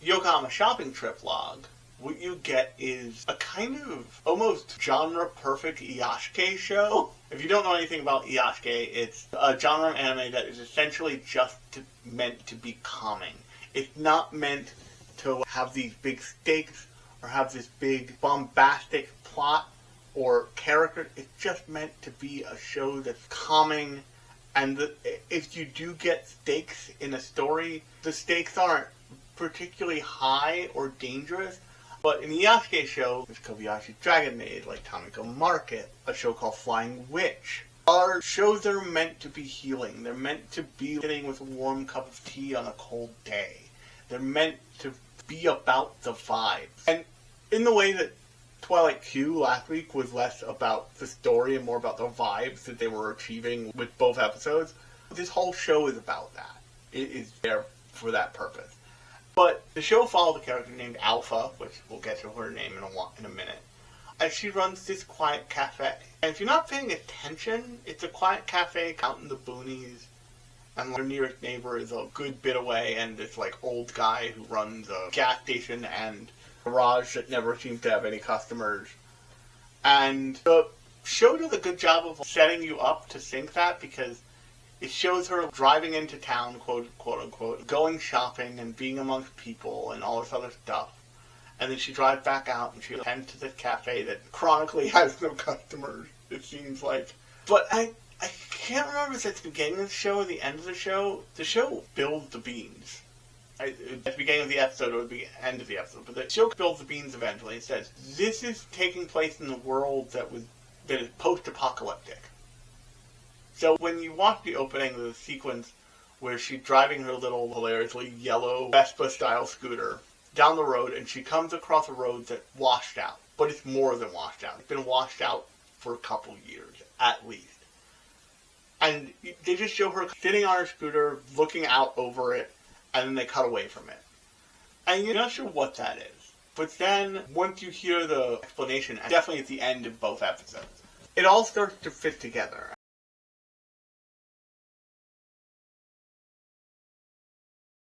Yokohama Shopping Trip Log, what you get is a kind of almost genre-perfect Iyashikei show. If you don't know anything about Iyashikei, it's a genre of anime that is essentially just meant to be calming. It's not meant to have these big stakes or have this big bombastic plot or character. It's just meant to be a show that's calming, and if you do get stakes in a story, the stakes aren't particularly high or dangerous. But in the Iyashikei show, there's Kobayashi Dragon Maid, like Tamiko Market, a show called Flying Witch, are shows that are meant to be healing. They're meant to be sitting with a warm cup of tea on a cold day. They're meant to be about the vibes. And in the way that Twilight Q last week was less about the story and more about the vibes that they were achieving with both episodes, this whole show is about that. It is there for that purpose. But the show follows a character named Alpha, which we'll get to her name in a minute, as she runs this quiet cafe. And if you're not paying attention, it's a quiet cafe out in the boonies, and their nearest neighbor is a good bit away, and this old guy who runs a gas station and garage that never seems to have any customers. And the show does a good job of setting you up to think that, because it shows her driving into town, quote unquote, going shopping and being amongst people and all this other stuff. And then she drives back out and she heads to this cafe that chronically has no customers, it seems like. But I can't remember if it's the beginning of the show or the end of the show. The show builds the beans. At the beginning of the episode or the end of the episode. But the show builds the beans eventually. It says, this is taking place in the world that is post-apocalyptic. So when you watch the opening of the sequence where she's driving her little hilariously yellow Vespa-style scooter down the road, and she comes across a road that's washed out. But it's more than washed out. It's been washed out for a couple years, at least. And they just show her sitting on her scooter, looking out over it, and then they cut away from it. And you're not sure what that is. But then, once you hear the explanation, definitely at the end of both episodes, it all starts to fit together.